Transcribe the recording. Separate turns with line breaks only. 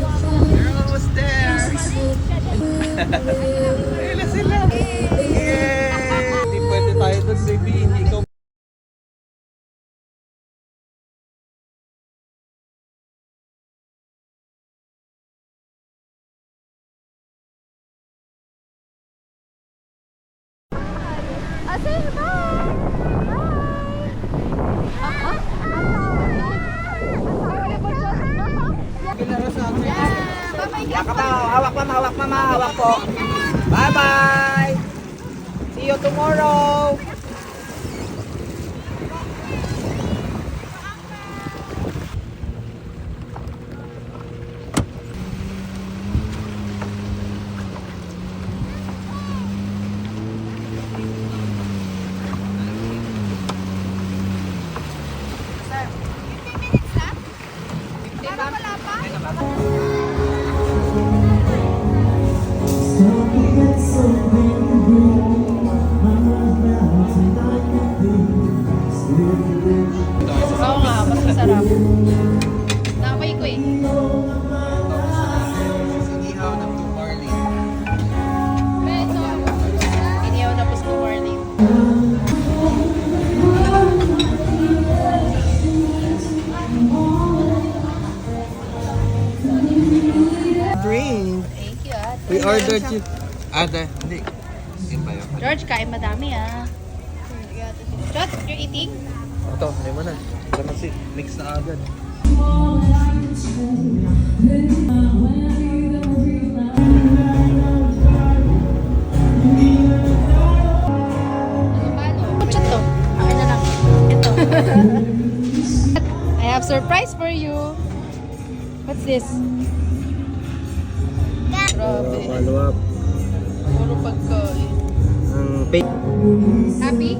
We're almost there. Ayun na sila. Yay! Hindi pwede tayo doon, baby. Hindi ikaw.
Asin, bye!
Hawak mama, hawak po. Bye-bye! See you tomorrow!
Oo nga, mas masarap. Nakapay ko eh.
Sinihaw ng two barley.
Iniyaw na po sa morning.
Drink.
Thank you, ate.
We ordered you. Ate, hindi. Yun ba yun?
George, kain madami ah. George, you're eating?
Ito, hindi mo na. Kalamansi. Mix na agad.
Kutsa to. Akin na lang. Ito. I have surprise for you. What's this? Grabe.
Follow up.
Puro pagkain.
Ang
Happy?